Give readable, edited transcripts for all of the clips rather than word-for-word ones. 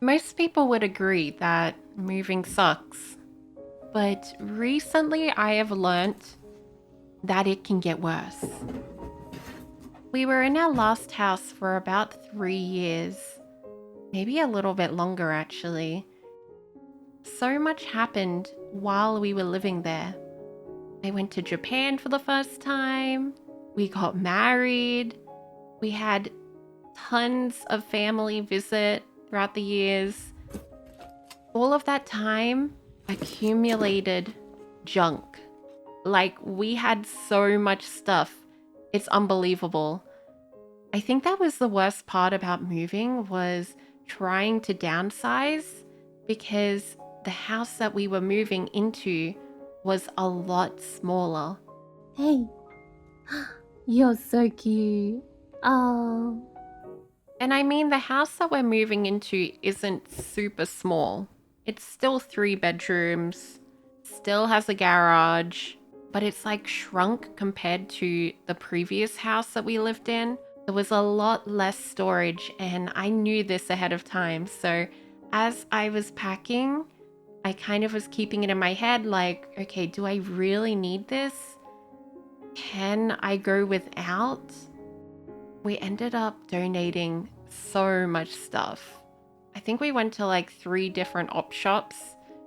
Most people would agree that moving sucks, but recently I have learnt that it can get worse. We were in our last house for about 3 years, maybe a little bit longer actually. So much happened while we were living there. I went to Japan for the first time, we got married, we had tons of family visit throughout the years. All of that time accumulated junk. Like, we had so much stuff. It's unbelievable. I think that was the worst part about moving was trying to downsize because the house that we were moving into was a lot smaller. Hey, you're so cute. Oh, And I mean, the house that we're moving into isn't super small. It's still 3 bedrooms, still has a garage, but it's like shrunk compared to the previous house that we lived in. There was a lot less storage, and I knew this ahead of time. So as I was packing, I kind of was keeping it in my head like, okay, do I really need this? Can I go without? We ended up donating so much stuff. I think we went to like 3 different op shops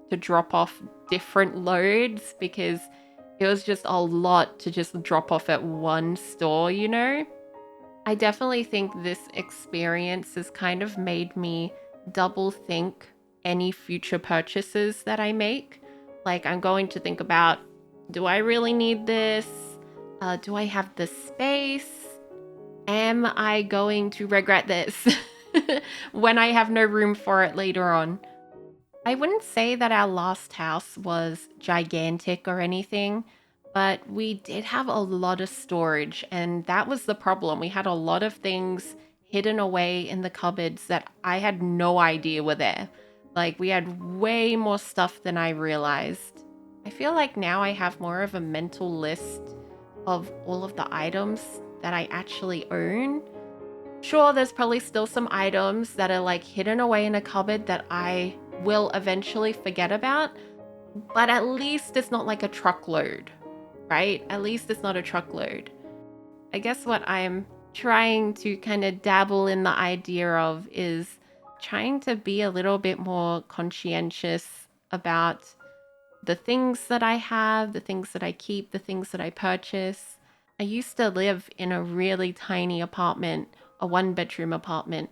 to drop off different loads because it was just a lot to just drop off at one store, you know? I definitely think this experience has kind of made me double think any future purchases that I make. Like, I'm going to think about, do I really need this? Do I have the space? Am I going to regret this when I have no room for it later on? I wouldn't say that our last house was gigantic or anything, but we did have a lot of storage, and that was the problem. We had a lot of things hidden away in the cupboards that I had no idea were there. Like, we had way more stuff than I realized. I feel like now I have more of a mental list of all of the items that I actually own. Sure, there's probably still some items that are like hidden away in a cupboard that I will eventually forget about, but at least it's not like a truckload, right? At least it's not a truckload. I guess what I'm trying to kind of dabble in the idea of is trying to be a little bit more conscientious about the things that I have, the things that I keep, the things that I purchase. I used to live in a really tiny apartment, a 1 bedroom apartment,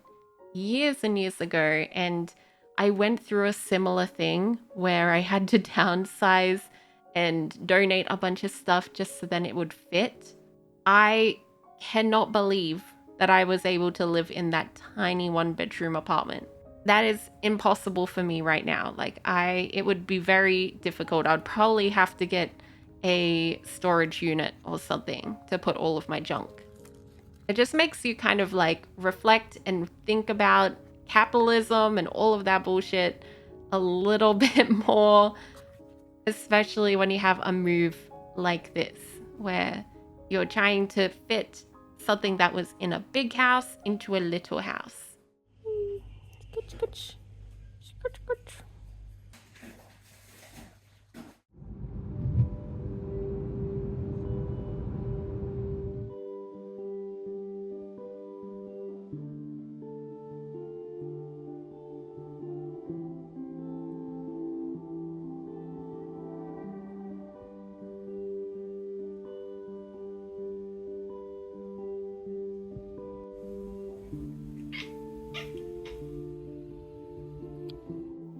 years and years ago, and I went through a similar thing where I had to downsize and donate a bunch of stuff just so then it would fit. I cannot believe that I was able to live in that tiny 1 bedroom apartment. That is impossible for me right now. It would be very difficult. I'd probably have to get a storage unit or something to put all of my junk. It just makes you kind of like reflect and think about capitalism and all of that bullshit a little bit more, especially when you have a move like this, where you're trying to fit something that was in a big house into a little house.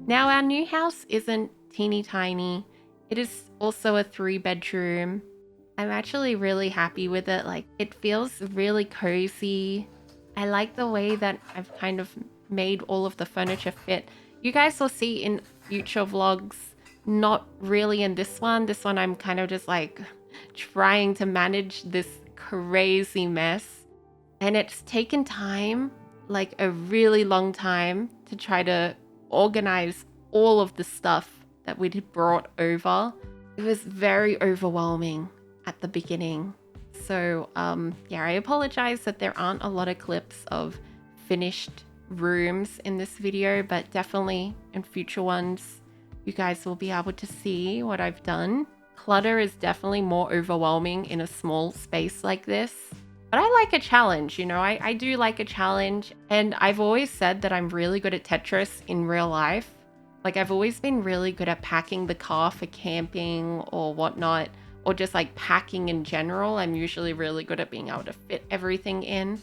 Now, our new house isn't teeny tiny. It is also a 3 bedroom. I'm actually really happy with it. Like, it feels really cozy. I like the way that I've kind of made all of the furniture fit. You guys will see in future vlogs, not really in this one. This one, I'm kind of just like trying to manage this crazy mess. And it's taken time, like a really long time, to try to organize all of the stuff that we'd brought over. It was very overwhelming at the beginning. So yeah, I apologize that there aren't a lot of clips of finished rooms in this video, but definitely in future ones, you guys will be able to see what I've done. Clutter is definitely more overwhelming in a small space like this. But I like a challenge, you know, I do like a challenge. And I've always said that I'm really good at Tetris in real life. Like I've always been really good at packing the car for camping or whatnot, or just like packing in general. I'm usually really good at being able to fit everything in.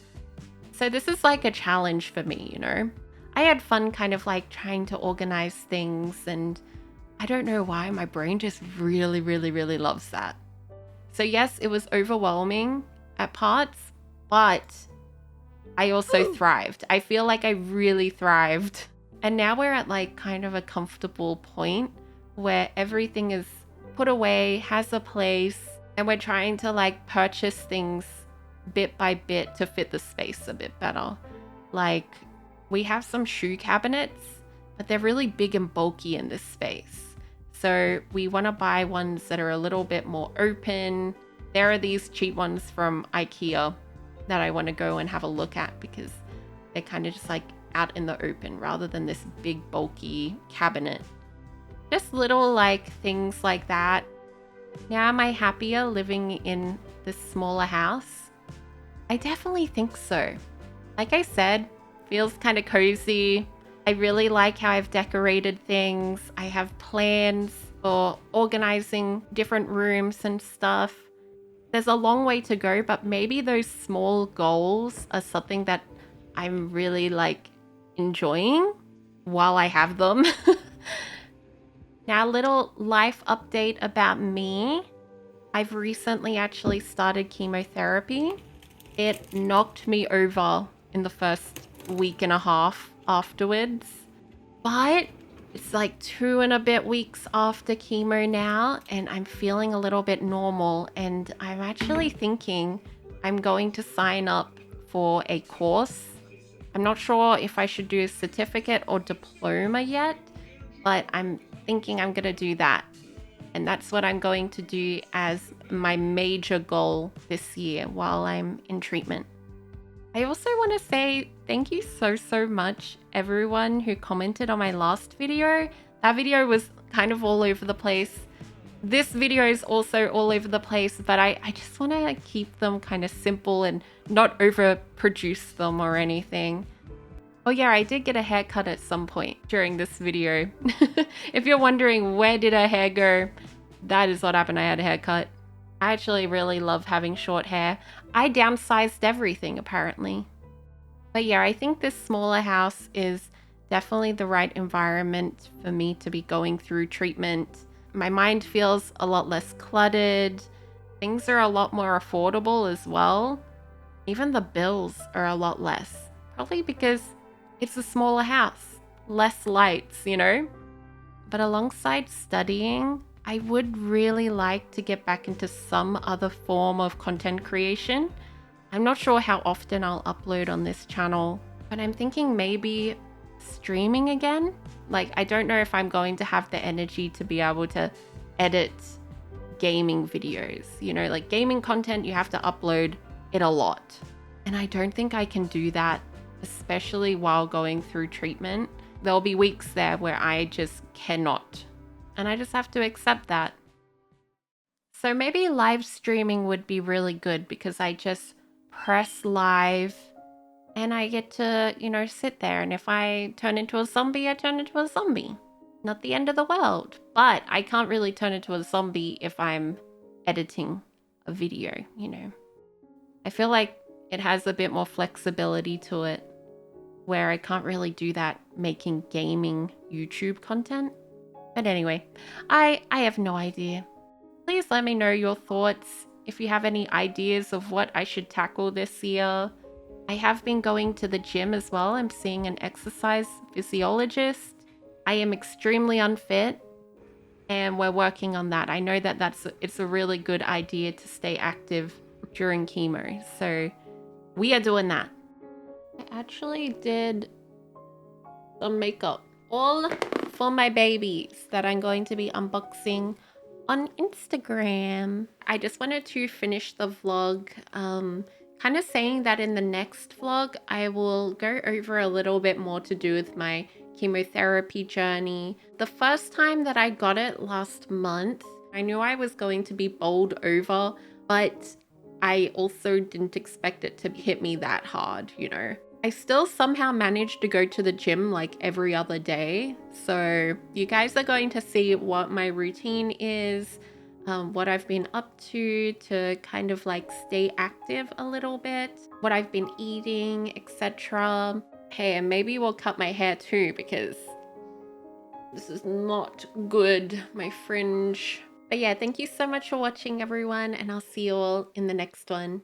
So this is like a challenge for me, you know. I had fun kind of like trying to organize things, and I don't know why my brain just really, really, really loves that. So yes, it was overwhelming at parts, but I also thrived. I feel like I really thrived. And now we're at like kind of a comfortable point where everything is put away, has a place, and we're trying to like purchase things bit by bit to fit the space a bit better. Like we have some shoe cabinets, but they're really big and bulky in this space. So we want to buy ones that are a little bit more open. There are these cheap ones from IKEA that I want to go and have a look at because they're kind of just like out in the open rather than this big bulky cabinet. Just little like things like that. Now am I happier living in this smaller house? I definitely think so. Like I said, feels kind of cozy. I really like how I've decorated things. I have plans for organizing different rooms and stuff. There's a long way to go, but maybe those small goals are something that I'm really like enjoying while I have them. Now, a little life update about me. I've recently actually started chemotherapy. It knocked me over in the first week and a half afterwards, but it's like 2 and a bit weeks after chemo now, and I'm feeling a little bit normal, and I'm actually thinking I'm going to sign up for a course. I'm not sure if I should do a certificate or diploma yet, but I'm thinking I'm going to do that. And that's what I'm going to do as my major goal this year while I'm in treatment. I also want to say thank you so much everyone who commented on my last video. That video was kind of all over the place. This video is also all over the place, but I just want to keep them kind of simple and not overproduce them or anything. Oh yeah, I did get a haircut at some point during this video. If you're wondering where did her hair go, that is what happened. I had a haircut. I actually really love having short hair. I downsized everything apparently. But yeah, I think this smaller house is definitely the right environment for me to be going through treatment. My mind feels a lot less cluttered. Things are a lot more affordable as well. Even the bills are a lot less. Probably because it's a smaller house, less lights, you know? But alongside studying, I would really like to get back into some other form of content creation. I'm not sure how often I'll upload on this channel, but I'm thinking maybe streaming again. Like, I don't know if I'm going to have the energy to be able to edit gaming videos. You know, like gaming content, you have to upload it a lot. And I don't think I can do that, especially while going through treatment. There'll be weeks there where I just cannot. And I just have to accept that. So maybe live streaming would be really good because I just press live and I get to, you know, sit there. And if I turn into a zombie, I turn into a zombie. Not the end of the world. But I can't really turn into a zombie if I'm editing a video, you know. I feel like it has a bit more flexibility to it where I can't really do that making gaming YouTube content. But anyway, I have no idea. Please let me know your thoughts if you have any ideas of what I should tackle this year. I have been going to the gym as well. I'm seeing an exercise physiologist. I am extremely unfit and we're working on that. I know that it's a really good idea to stay active during chemo. So we are doing that. I actually did some makeup all for my babies that I'm going to be unboxing on Instagram. I just wanted to finish the vlog Kind of saying that in the next vlog, I will go over a little bit more to do with my chemotherapy journey. The first time that I got it last month, I knew I was going to be bowled over, but I also didn't expect it to hit me that hard, you know. I still somehow managed to go to the gym like every other day. So you guys are going to see what my routine is, what I've been up to kind of like stay active a little bit, what I've been eating, etc. Hey, and maybe we'll cut my hair too because this is not good, my fringe. But yeah, thank you so much for watching, everyone, and I'll see you all in the next one.